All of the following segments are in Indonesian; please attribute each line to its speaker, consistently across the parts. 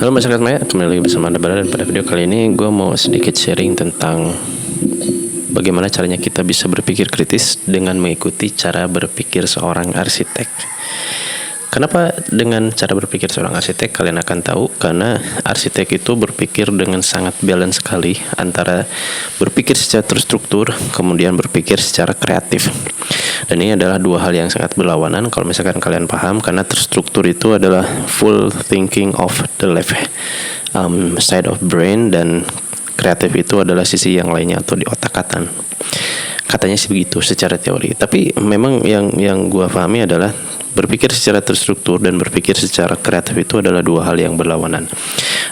Speaker 1: Halo masyarakat Maya, kembali lagi bersama Anda dan pada video kali ini gue mau sedikit sharing tentang bagaimana caranya kita bisa berpikir kritis dengan mengikuti cara berpikir seorang arsitek. Kenapa dengan cara berpikir seorang arsitek? Kalian akan tahu karena arsitek itu berpikir dengan sangat balance sekali antara berpikir secara terstruktur kemudian berpikir secara kreatif. Dan ini adalah dua hal yang sangat berlawanan kalau misalkan kalian paham, karena terstruktur itu adalah full thinking of the left side of brain, dan kreatif itu adalah sisi yang lainnya atau di otak-atik. Katanya sih begitu secara teori. Tapi memang yang gua pahami adalah berpikir secara terstruktur dan berpikir secara kreatif itu adalah dua hal yang berlawanan.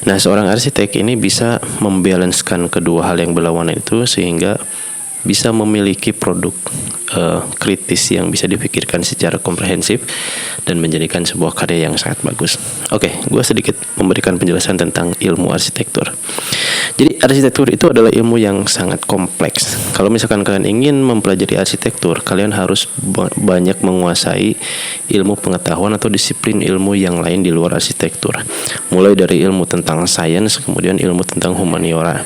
Speaker 1: Nah, seorang arsitek ini bisa membalancekan kedua hal yang berlawanan itu sehingga bisa memiliki produk kritis yang bisa dipikirkan secara komprehensif dan menjadikan sebuah karya yang sangat bagus. Oke, gue sedikit memberikan penjelasan tentang ilmu arsitektur. Jadi arsitektur itu adalah ilmu yang sangat kompleks. Kalau misalkan kalian ingin mempelajari arsitektur, kalian harus banyak menguasai ilmu pengetahuan atau disiplin ilmu yang lain di luar arsitektur. Mulai dari ilmu tentang sains, kemudian ilmu tentang humaniora.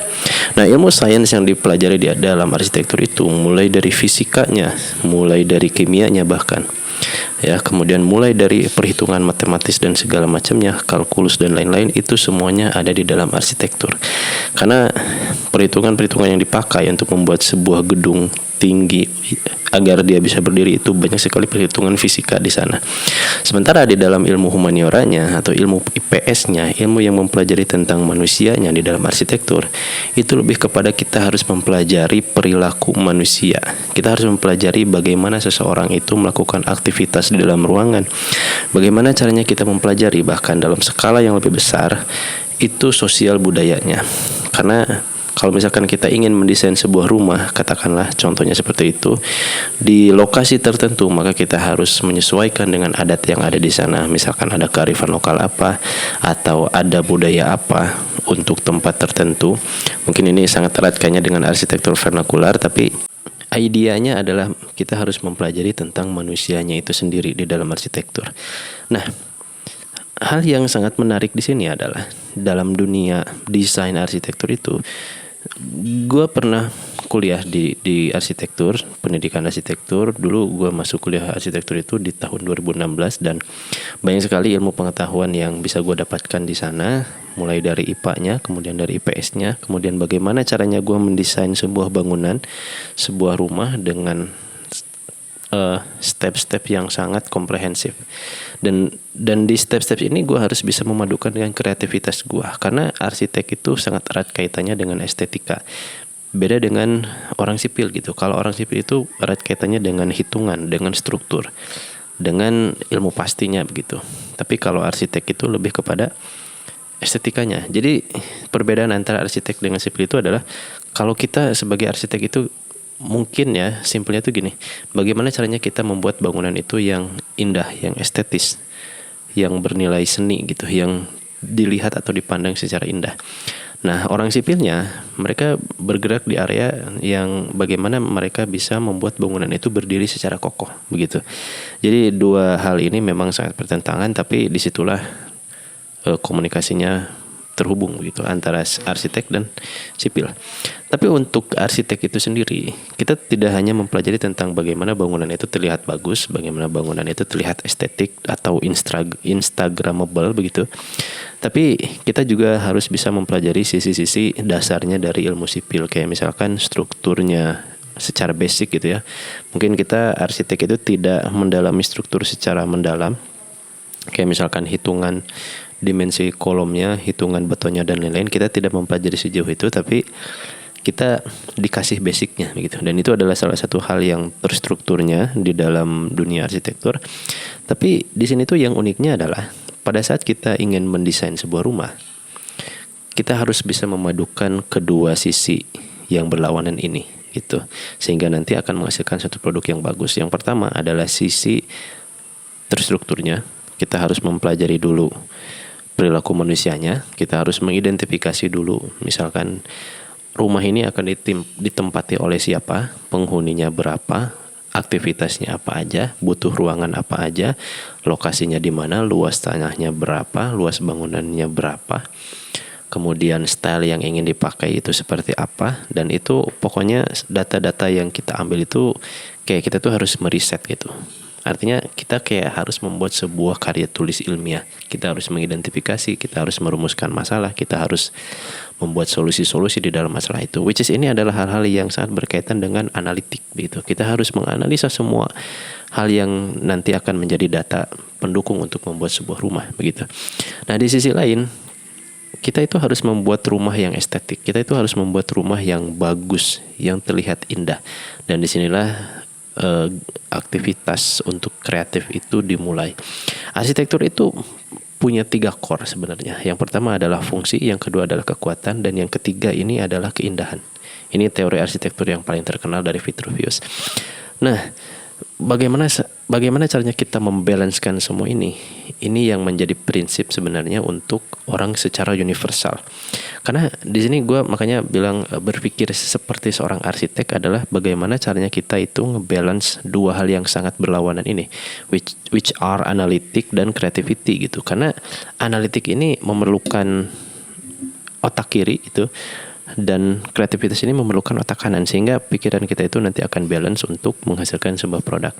Speaker 1: Nah, ilmu sains yang dipelajari di dalam arsitektur itu mulai dari fisikanya, mulai dari kimianya bahkan. Ya, kemudian mulai dari perhitungan matematis dan segala macamnya, kalkulus dan lain-lain, itu semuanya ada di dalam arsitektur. Karena perhitungan-perhitungan yang dipakai untuk membuat sebuah gedung tinggi agar dia bisa berdiri itu banyak sekali perhitungan fisika di sana. Sementara di dalam ilmu humanioranya atau ilmu IPS-nya, ilmu yang mempelajari tentang manusianya di dalam arsitektur, itu lebih kepada kita harus mempelajari perilaku manusia. Kita harus mempelajari bagaimana seseorang itu melakukan aktivitas di dalam ruangan. Bagaimana caranya kita mempelajari bahkan dalam skala yang lebih besar itu sosial budayanya. Karena kalau misalkan kita ingin mendesain sebuah rumah, katakanlah contohnya seperti itu, di lokasi tertentu, maka kita harus menyesuaikan dengan adat yang ada di sana. Misalkan ada kearifan lokal apa, atau ada budaya apa untuk tempat tertentu. Mungkin ini sangat erat kaitannya dengan arsitektur vernakular, tapi idenya adalah kita harus mempelajari tentang manusianya itu sendiri di dalam arsitektur. Nah, hal yang sangat menarik di sini adalah dalam dunia desain arsitektur itu, gue pernah kuliah di arsitektur, pendidikan arsitektur. Dulu gue masuk kuliah arsitektur itu di tahun 2016 dan banyak sekali ilmu pengetahuan yang bisa gue dapatkan di sana, mulai dari IPA-nya, kemudian dari IPS-nya, kemudian bagaimana caranya gue mendesain sebuah bangunan, sebuah rumah dengan step-step yang sangat komprehensif. Dan di step-step ini gue harus bisa memadukan dengan kreativitas gue, karena arsitek itu sangat erat kaitannya dengan estetika. Beda dengan orang sipil gitu. Kalau orang sipil itu erat kaitannya dengan hitungan, dengan struktur, dengan ilmu pastinya begitu. Tapi kalau arsitek itu lebih kepada estetikanya. Jadi perbedaan antara arsitek dengan sipil itu adalah, kalau kita sebagai arsitek itu mungkin ya simpelnya tuh gini, bagaimana caranya kita membuat bangunan itu yang indah, yang estetis, yang bernilai seni gitu, yang dilihat atau dipandang secara indah. Nah, orang sipilnya mereka bergerak di area yang bagaimana mereka bisa membuat bangunan itu berdiri secara kokoh begitu. Jadi dua hal ini memang sangat bertentangan, tapi disitulah komunikasinya terhubung gitu antara arsitek dan sipil. Tapi untuk arsitek itu sendiri, kita tidak hanya mempelajari tentang bagaimana bangunan itu terlihat bagus, bagaimana bangunan itu terlihat estetik atau instagramable begitu. Tapi kita juga harus bisa mempelajari sisi-sisi dasarnya dari ilmu sipil, kayak misalkan strukturnya secara basic gitu ya. Mungkin kita arsitek itu tidak mendalami struktur secara mendalam, kayak misalkan hitungan dimensi kolomnya, hitungan betonnya dan lain-lain, kita tidak mempelajari sejauh itu, tapi kita dikasih basicnya begitu. Dan itu adalah salah satu hal yang terstrukturnya di dalam dunia arsitektur. Tapi di sini tuh yang uniknya adalah pada saat kita ingin mendesain sebuah rumah, kita harus bisa memadukan kedua sisi yang berlawanan ini gitu, sehingga nanti akan menghasilkan satu produk yang bagus. Yang pertama adalah sisi terstrukturnya. Kita harus mempelajari dulu perilaku manusianya. Kita harus mengidentifikasi dulu, misalkan rumah ini akan ditempati oleh siapa, penghuninya berapa, aktivitasnya apa aja, butuh ruangan apa aja, lokasinya di mana, luas tanahnya berapa, luas bangunannya berapa, kemudian style yang ingin dipakai itu seperti apa, dan itu pokoknya data-data yang kita ambil itu kayak kita tuh harus meriset gitu. Artinya kita kayak harus membuat sebuah karya tulis ilmiah. Kita harus mengidentifikasi, kita harus merumuskan masalah, kita harus membuat solusi-solusi di dalam masalah itu. Which is ini adalah hal-hal yang sangat berkaitan dengan analitik gitu. Kita harus menganalisa semua hal yang nanti akan menjadi data pendukung untuk membuat sebuah rumah begitu. Nah, di sisi lain kita itu harus membuat rumah yang estetik. Kita itu harus membuat rumah yang bagus, yang terlihat indah. Dan disinilah aktivitas untuk kreatif itu dimulai. Arsitektur itu punya 3 core sebenarnya. Yang pertama adalah fungsi, yang kedua adalah kekuatan, dan yang ketiga ini adalah keindahan. Ini teori arsitektur yang paling terkenal dari Vitruvius. Nah, bagaimana caranya kita membalancekan semua ini? Ini yang menjadi prinsip sebenarnya untuk orang secara universal. Karena di sini gue makanya bilang berpikir seperti seorang arsitek adalah bagaimana caranya kita itu ngebalance 2 hal yang sangat berlawanan ini, which are analitik dan creativity gitu. Karena analitik ini memerlukan otak kiri itu, dan kreativitas ini memerlukan otak kanan, sehingga pikiran kita itu nanti akan balance untuk menghasilkan sebuah produk.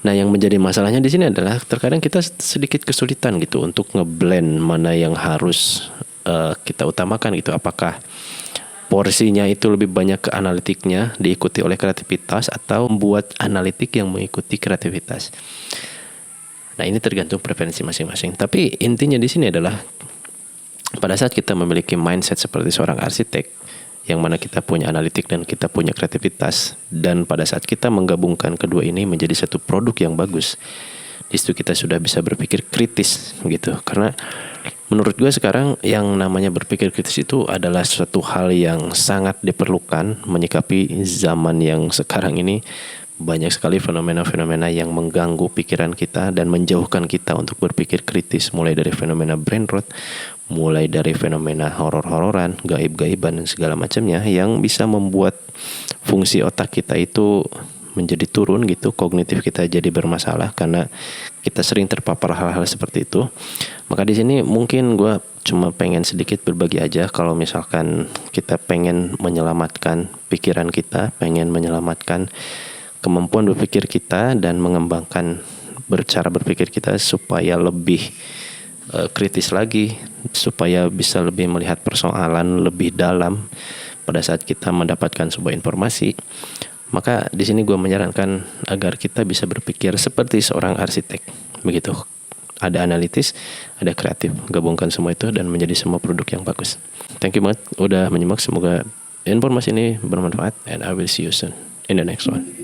Speaker 1: Nah, yang menjadi masalahnya di sini adalah terkadang kita sedikit kesulitan gitu untuk ngeblend mana yang harus kita utamakan gitu. Apakah porsinya itu lebih banyak ke analitiknya diikuti oleh kreativitas, atau membuat analitik yang mengikuti kreativitas. Nah, ini tergantung preferensi masing-masing. Tapi intinya di sini adalah pada saat kita memiliki mindset seperti seorang arsitek, yang mana kita punya analitik dan kita punya kreativitas, dan pada saat kita menggabungkan kedua ini menjadi satu produk yang bagus, di situ kita sudah bisa berpikir kritis gitu. Karena menurut gue sekarang yang namanya berpikir kritis itu adalah suatu hal yang sangat diperlukan menyikapi zaman yang sekarang ini. Banyak sekali fenomena-fenomena yang mengganggu pikiran kita dan menjauhkan kita untuk berpikir kritis, mulai dari fenomena brain rot, mulai dari fenomena horor-hororan, gaib-gaiban dan segala macamnya, yang bisa membuat fungsi otak kita itu menjadi turun gitu, kognitif kita jadi bermasalah karena kita sering terpapar hal-hal seperti itu. Maka di sini mungkin gue cuma pengen sedikit berbagi aja, kalau misalkan kita pengen menyelamatkan pikiran kita, pengen menyelamatkan kemampuan berpikir kita dan mengembangkan cara berpikir kita supaya lebih kritis lagi, supaya bisa lebih melihat persoalan lebih dalam pada saat kita mendapatkan sebuah informasi. Maka di sini gue menyarankan agar kita bisa berpikir seperti seorang arsitek, begitu. Ada analitis, ada kreatif, gabungkan semua itu dan menjadi semua produk yang bagus. Thank you banget udah menyimak, semoga informasi ini bermanfaat, and I will see you soon in the next one.